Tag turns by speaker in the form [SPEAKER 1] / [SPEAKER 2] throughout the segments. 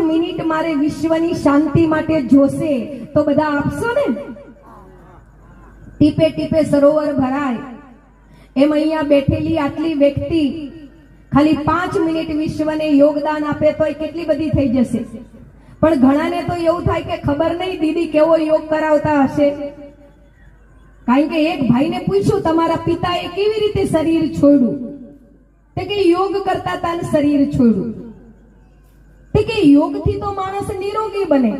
[SPEAKER 1] Minute મારે વિશ્વની શાંતિ માટે જોશે તો બધા આપશો ને? ટીપે ટીપે સરોવર ભરાય એમ અહીંયા બેઠેલી આટલી વ્યક્તિ ખાલી 5 મિનિટ વિશ્વને યોગદાન આપે તો કેટલી બધી થઈ જશે. પણ ઘણાને તો એવું થાય કે ખબર નહીં દીદી કેવો યોગ કરાવતા હશે. કારણ કે એક ભાઈને પૂછ્યું તમારા પિતાએ કેવી રીતે શરીર છોડ્યું? તે કે યોગ કરતા હતા ને શરીર છોડ્યું. તે કે યોગથી તો માણસ નિરોગી બને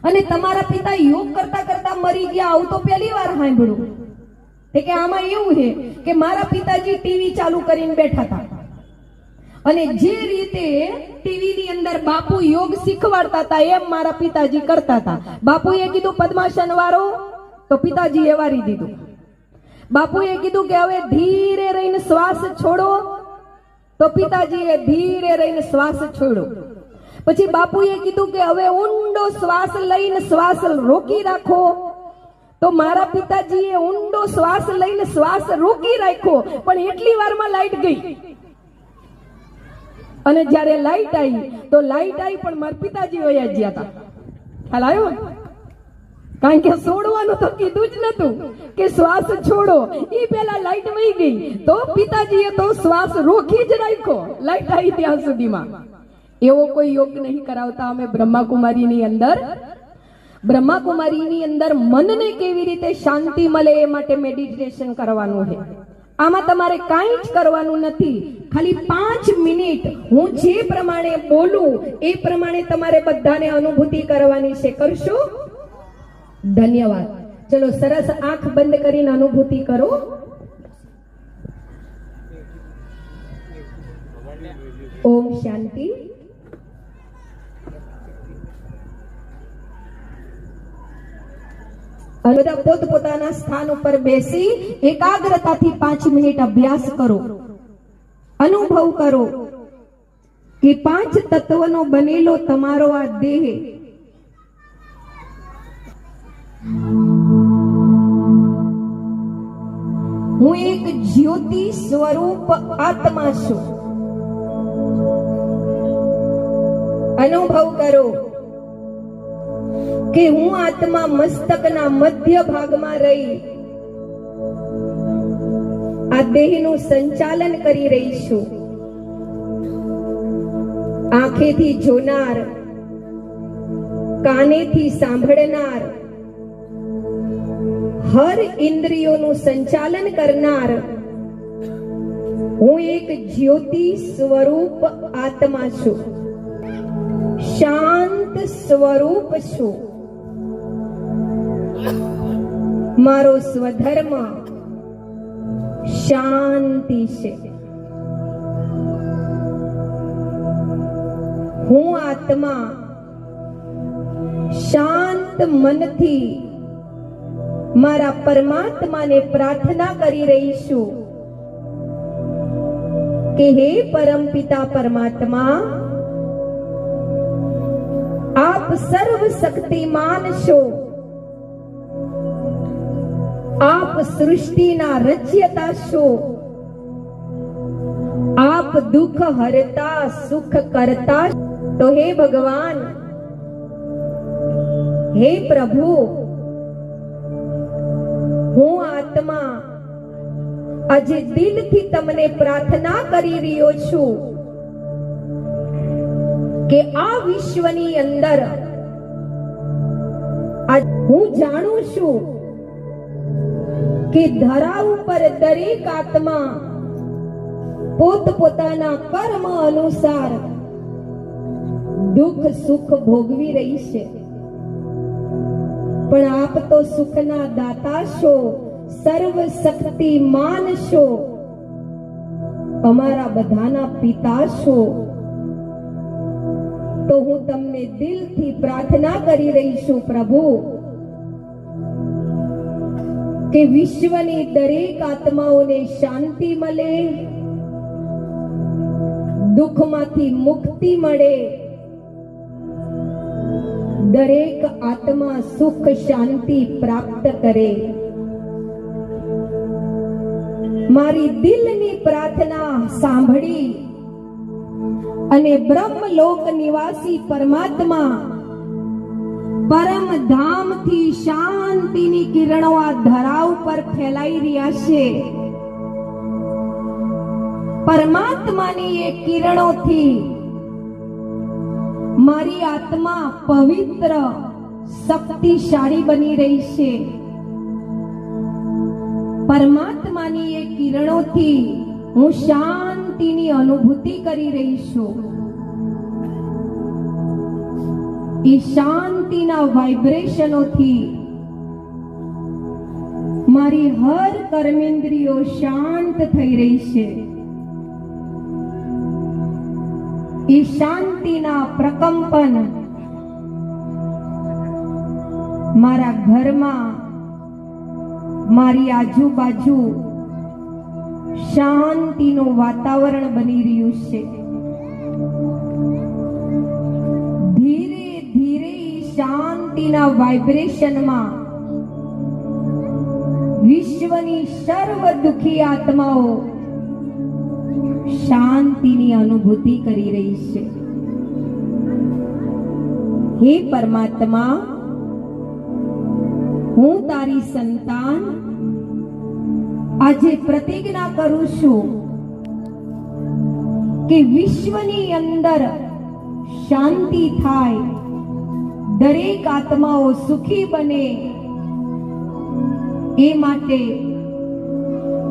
[SPEAKER 1] અને તમારા પિતા યોગ કરતા કરતા મરી ગયા આવું તો પહેલી વાર સાંભળ્યું. તે કે આમાં એવું છે કે મારા પિતાજી ટીવી ચાલુ કરીને બેઠા હતા અને જે રીતે ટીવી ની અંદર બાપુ યોગ શીખવાડતા હતા એમ મારા પિતાજી કરતા હતા. બાપુએ કીધું પદ્માસન વાળો તો પિતાજીએ વારી દીધું. બાપુએ કીધું કે હવે ધીરે રહીને શ્વાસ છોડો તો પિતાજીએ ધીરે રહીને શ્વાસ છોડ્યો. પછી બાપુએ કીધું કે હવે ઊંડો શ્વાસ લઈને શ્વાસ રોકી રાખો તો મારા પિતાજીએ ઊંડો શ્વાસ લઈને શ્વાસ રોકી રાખ્યો. પણ એટલી વારમાં લાઈટ ગઈ અને જ્યારે લાઈટ આવી તો લાઈટ આવી પણ મારા પિતાજી વયા ગયા હતા. ખ્યાલ આવ્યો? કારણ કે છોડવાનું તો કીધું જ નતું કે શ્વાસ છોડો. ઈ પેલા લાઈટ વહી ગઈ તો પિતાજીએ તો શ્વાસ રોકી જ રાખ્યો લાઈટ આવી ત્યાં સુધીમાં. એવો કોઈ યોગ નહીં કરાવતા અમે બ્રહ્માકુમારીની અંદર. બ્રહ્માકુમારીની અંદર મનને કેવી રીતે શાંતિ મળે એ માટે મેડિટેશન કરવાનું છે. આમાં તમારે કાંઈ જ કરવાનું નથી. ખાલી 5 મિનિટ હું જે પ્રમાણે બોલું એ પ્રમાણે તમારે બધાને અનુભૂતિ કરવાની છે. કરશો? ધન્યવાદ. ચલો સરસ આંખ બંધ કરીને અનુભૂતિ કરો. ઓમ શાંતિ. બધા પોતપોતાના સ્થાન ઉપર બેસી એકાગ્રતાથી 5 મિનિટ અભ્યાસ કરો. અનુભવ કરો કે 5 તત્વનો બનેલો તમારો આ દેહ હું એક જ્યોતિ સ્વરૂપ આત્મા છું. અનુભવ કરો કે હું આત્મા મસ્તકના મધ્ય ભાગમાં રહી આ દેહનું સંચાલન કરી રહી છું. આંખેથી જોનાર, કાનેથી સાંભળનાર, હર ઇન્દ્રિયોનું સંચાલન કરનાર હું એક જ્યોતિ સ્વરૂપ આત્મા છું. શાંત સ્વરૂપ છું. મારો સ્વધર્મ શાંતિ છે. હું આત્મા શાંત મનથી મારા પરમાત્માને પ્રાર્થના કરી રહી છું કે હે પરમપિતા પરમાત્મા, આપ સર્વ શક્તિમાન છો. આપ સૃષ્ટિના રચયતા છો. આપ દુઃખ હરતા સુખ કરતા. તો હે ભગવાન, હે પ્રભુ, હું આત્મા આજે દિલથી તમને પ્રાર્થના કરી રહ્યો છું કે આ વિશ્વની અંદર હું જાણું છું કે ધરા ઉપર દરેક આત્મા પોતપોતાના કર્મ અનુસાર દુઃખ સુખ ભોગવી રહી છે. પણ આપ તો સુખના દાતા છો, સર્વ શક્તિમાન છો, અમારા બધાના પિતા છો. તો હું તમને દિલથી પ્રાર્થના કરી રહી છું પ્રભુ કે વિશ્વની દરેક આત્માઓને શાંતિ મળે, દુઃખમાંથી મુક્તિ મળે, દરેક આત્મા સુખ શાંતિ પ્રાપ્ત કરે. મારી દિલની પ્રાર્થના સાંભળી અને બ્રહ્મલોક નિવાસી પરમાત્મા પરમ ધામથી શાંતિની કિરણો આ ધરા ઉપર ફેલાઈ રહ્યા છે. પરમાત્માની એ કિરણોથી મારી આત્મા પવિત્ર શક્તિશાળી બની રહી છે. પરમાત્માની એ કિરણોથી હું શાંતિની અનુભૂતિ કરી રહી છું. એ શાંતિના વાઇબ્રેશનોથી મારી હર કર્મેન્દ્રિયો શાંત થઈ રહી છે. એ શાંતિના પ્રકંપન મારા ઘરમાં, મારી આજુબાજુ શાંતિનું વાતાવરણ બની રહ્યું છે. ધીરે ધીરે શાંતિના વાઇબ્રેશનમાં વિશ્વની સર્વ દુખી આત્માઓ શાંતિની અનુભૂતિ કરી રહી છે. હે પરમાત્મા, હું તારી સંતાન આજે પ્રતિજ્ઞા કરું છું કે વિશ્વની અંદર શાંતિ થાય, દરેક આત્માઓ સુખી બને, એ માટે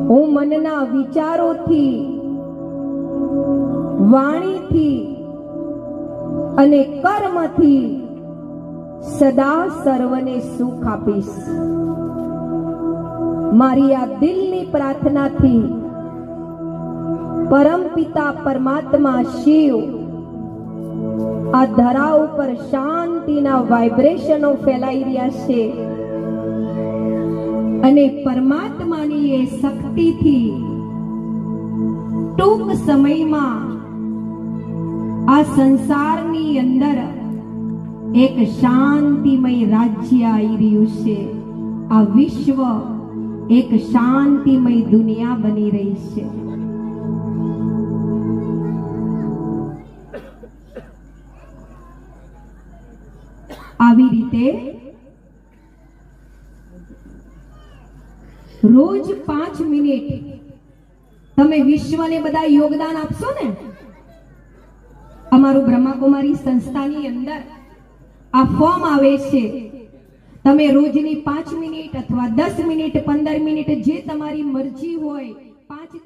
[SPEAKER 1] હું મનના વિચારોથી, વાણીથી અને કર્મથી સદા સર્વને સુખ આપીશ. મારી આ દિલની પ્રાર્થનાથી પરમપિતા પરમાત્મા શિવ આ ધરા ઉપર શાંતિના વાઇબ્રેશનો ફેલાઈ રહ્યા છે અને પરમાત્માની એ શક્તિથી ટૂંક સમયમાં આ સંસારની અંદર એક શાંતિમય રાજ્ય આવી રહ્યું છે. આ વિશ્વ એક શાંતિમય દુનિયા બની રહી છે. આવી રીતે રોજ 5 મિનિટ તમે વિશ્વને બધા યોગદાન આપશો ને. અમારું બ્રહ્માકુમારી સંસ્થાની અંદર આ ફોર્મ આવે છે. તમે રોજની 5 મિનિટ અથવા 10 મિનિટ, 15 મિનિટ જે તમારી મરજી હોય 5